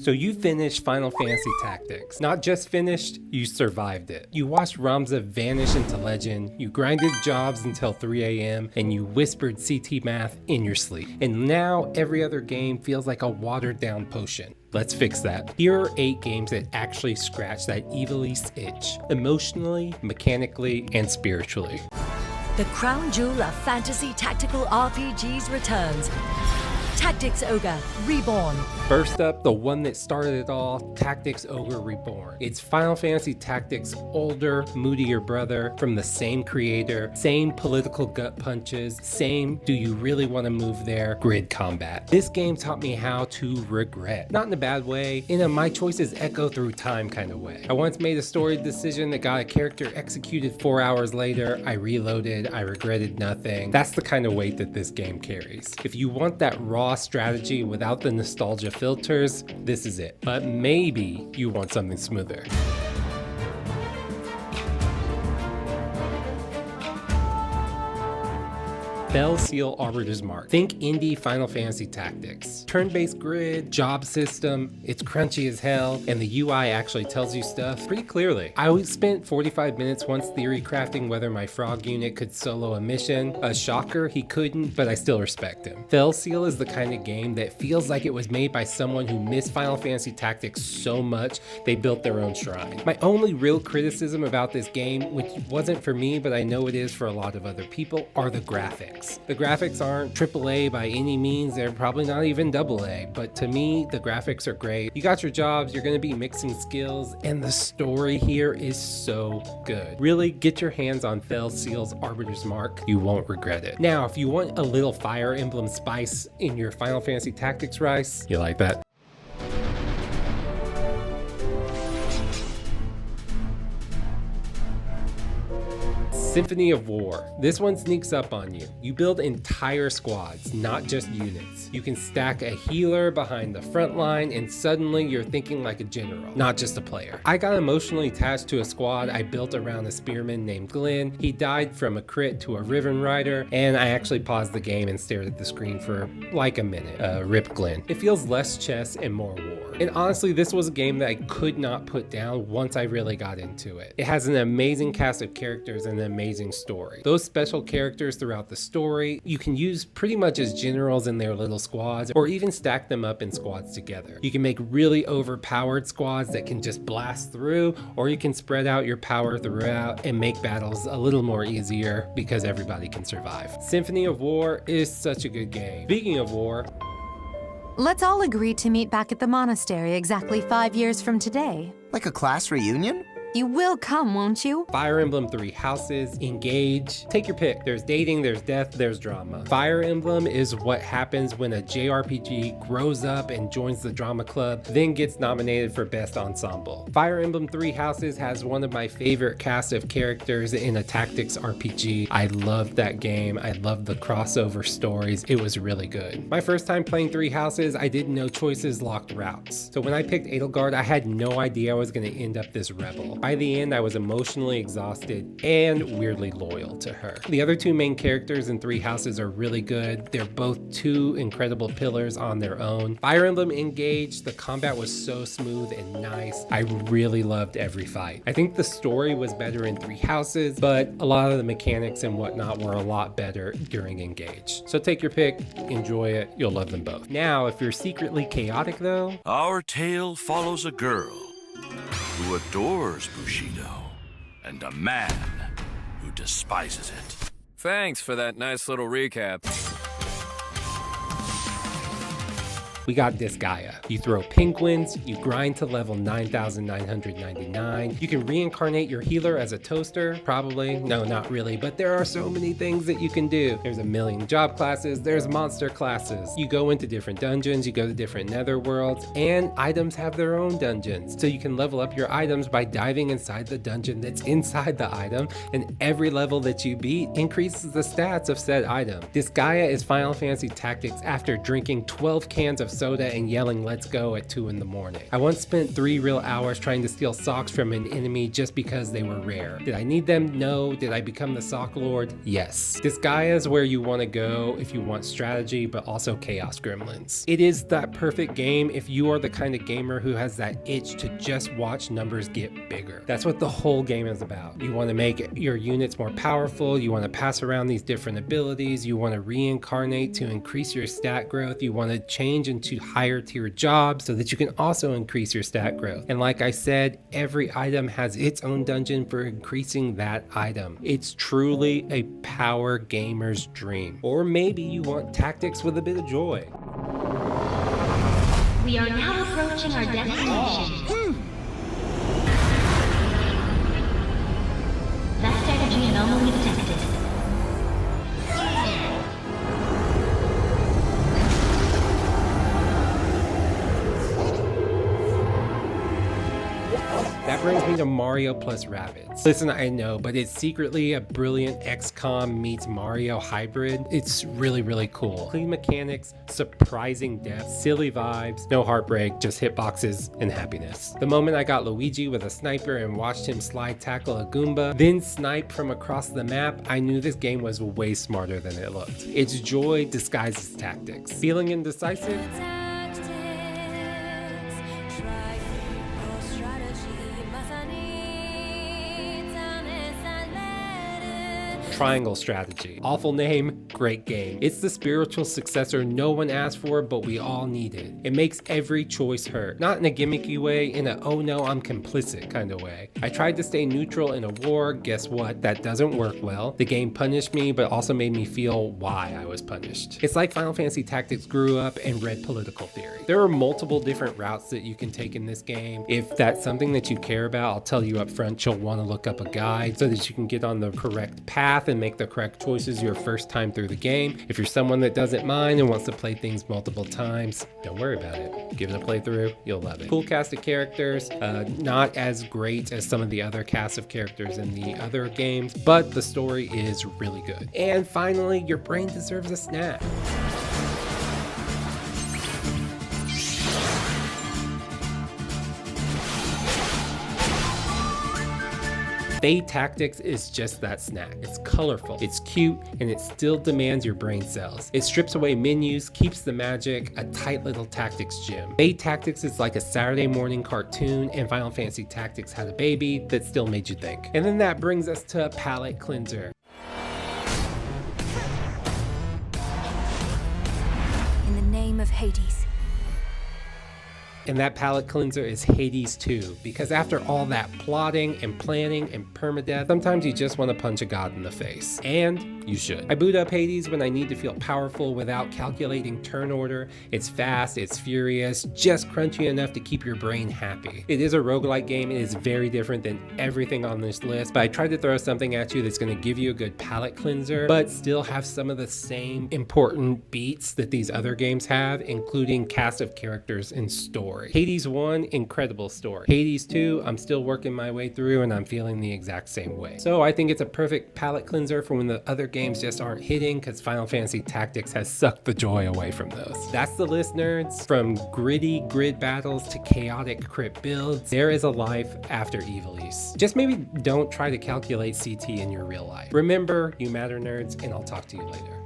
So you finished Final Fantasy Tactics. Not just finished, you survived it. You watched Ramza vanish into legend, you grinded jobs until 3 a.m., and you whispered CT math in your sleep. And now every other game feels like a watered down potion. Let's fix that. Here are 8 games that actually scratch that Ivalice itch, emotionally, mechanically, and spiritually. The crown jewel of fantasy tactical RPGs returns. Tactics Ogre Reborn. First up, the one that started it all, Tactics Ogre Reborn. It's Final Fantasy Tactics' older, moodier brother from the same creator, same political gut punches, same do you really want to move there grid combat. This game taught me how to regret. Not in a bad way, in a my choices echo through time kind of way. I once made a story decision that got a character executed 4 hours later, I reloaded, I regretted nothing. That's the kind of weight that this game carries. If you want that raw strategy without the nostalgia filters, this is it. But maybe you want something smoother. Felseal Arbiter's Mark. Think indie Final Fantasy Tactics. Turn-based grid, job system, it's crunchy as hell, and the UI actually tells you stuff pretty clearly. I spent 45 minutes once theory crafting whether my frog unit could solo a mission. A shocker, he couldn't, but I still respect him. Felseal is the kind of game that feels like it was made by someone who missed Final Fantasy Tactics so much they built their own shrine. My only real criticism about this game, which wasn't for me but I know it is for a lot of other people, are the graphics. The graphics aren't AAA by any means, they're probably not even AA, but to me, the graphics are great. You got your jobs, you're gonna be mixing skills, and the story here is so good. Really, get your hands on Felseal's Arbiter's Mark, you won't regret it. Now, if you want a little Fire Emblem spice in your Final Fantasy Tactics rice, you like that? Symphony of War. This one sneaks up on you. You build entire squads, not just units. You can stack a healer behind the front line and suddenly you're thinking like a general, not just a player. I got emotionally attached to a squad I built around a spearman named Glenn. He died from a crit to a Riven Rider, and I actually paused the game and stared at the screen for like a minute. Rip Glenn. It feels less chess and more war. And honestly, this was a game that I could not put down once I really got into it. It has an amazing cast of characters and an amazing story. Those special characters throughout the story, you can use pretty much as generals in their little squads, or even stack them up in squads together. You can make really overpowered squads that can just blast through, or you can spread out your power throughout and make battles a little more easier because everybody can survive. Symphony of War is such a good game. Speaking of war, let's all agree to meet back at the monastery exactly 5 years from today. Like a class reunion? You will come, won't you? Fire Emblem 3 Houses, Engage, take your pick. There's dating, there's death, there's drama. Fire Emblem is what happens when a JRPG grows up and joins the drama club, then gets nominated for Best Ensemble. Fire Emblem 3 Houses has one of my favorite cast of characters in a tactics RPG. I loved that game. I loved the crossover stories. It was really good. My first time playing 3 Houses, I didn't know choices locked routes. So when I picked Edelgard, I had no idea I was going to end up this rebel. By the end, I was emotionally exhausted and weirdly loyal to her. The other 2 main characters in 3 Houses are really good. They're both 2 incredible pillars on their own. Fire Emblem Engage, the combat was so smooth and nice. I really loved every fight. I think the story was better in 3 Houses, but a lot of the mechanics and whatnot were a lot better during Engage. So take your pick, enjoy it, you'll love them both. Now, if you're secretly chaotic though, our tale follows a girl who adores Bushido, and a man who despises it. Thanks for that nice little recap. we got Disgaea. You throw penguins, you grind to level 9,999. You can reincarnate your healer as a toaster, probably. No, not really, but there are so many things that you can do. There's a million job classes, there's monster classes. You go into different dungeons, you go to different nether worlds, and items have their own dungeons. So you can level up your items by diving inside the dungeon that's inside the item, and every level that you beat increases the stats of said item. Disgaea is Final Fantasy Tactics after drinking 12 cans of soda and yelling "let's go" at 2 in the morning. I once spent 3 real hours trying to steal socks from an enemy just because they were rare. Did I need them? No. Did I become the sock lord? Yes. Disgaea is where you want to go if you want strategy, but also chaos gremlins. It is that perfect game if you are the kind of gamer who has that itch to just watch numbers get bigger. That's what the whole game is about. You want to make your units more powerful, you want to pass around these different abilities, you want to reincarnate to increase your stat growth, you want to change into higher tier jobs so that you can also increase your stat growth. And like I said, every item has its own dungeon for increasing that item. It's truly a power gamer's dream. Or maybe you want tactics with a bit of joy. We are now approaching our destination. Vast energy anomaly detected. That brings me to Mario plus Rabbids. Listen, I know, but it's secretly a brilliant XCOM meets Mario hybrid. It's really, really cool. Clean mechanics, surprising depth, silly vibes, no heartbreak, just hitboxes and happiness. The moment I got Luigi with a sniper and watched him slide tackle a Goomba, then snipe from across the map, I knew this game was way smarter than it looked. It's joy disguised as tactics. Feeling indecisive? Triangle Strategy. Awful name, great game. It's the spiritual successor no one asked for, but we all needed. It makes every choice hurt. Not in a gimmicky way, in a oh no, I'm complicit kind of way. I tried to stay neutral in a war, guess what? That doesn't work well. The game punished me, but also made me feel why I was punished. It's like Final Fantasy Tactics grew up and read political theory. There are multiple different routes that you can take in this game. If that's something that you care about, I'll tell you up front, you'll want to look up a guide so that you can get on the correct path and make the correct choices your first time through the game. If you're someone that doesn't mind and wants to play things multiple times, don't worry about it. Give it a playthrough, you'll love it. Cool cast of characters, not as great as some of the other casts of characters in the other games, but the story is really good. And finally, your brain deserves a snack. Fate Tactics is just that snack. It's colorful, it's cute, and it still demands your brain cells. It strips away menus, keeps the magic, a tight little tactics gym. Fate Tactics is like a Saturday morning cartoon, and Final Fantasy Tactics had a baby that still made you think. And then that brings us to a palate cleanser. In the name of Hades. And that palate cleanser is Hades 2, because after all that plotting and planning and permadeath, sometimes you just want to punch a god in the face. And you should. I boot up Hades when I need to feel powerful without calculating turn order. It's fast, it's furious, just crunchy enough to keep your brain happy. It is a roguelike game, it is very different than everything on this list, but I tried to throw something at you that's going to give you a good palate cleanser, but still have some of the same important beats that these other games have, including cast of characters and story. Hades 1, incredible story. Hades 2, I'm still working my way through and I'm feeling the exact same way. So I think it's a perfect palate cleanser for when the other games just aren't hitting, because Final Fantasy Tactics has sucked the joy away from those. That's the list, nerds. From gritty grid battles to chaotic crit builds, there is a life after Ivalice. Just maybe don't try to calculate CT in your real life. Remember, you matter, nerds, and I'll talk to you later.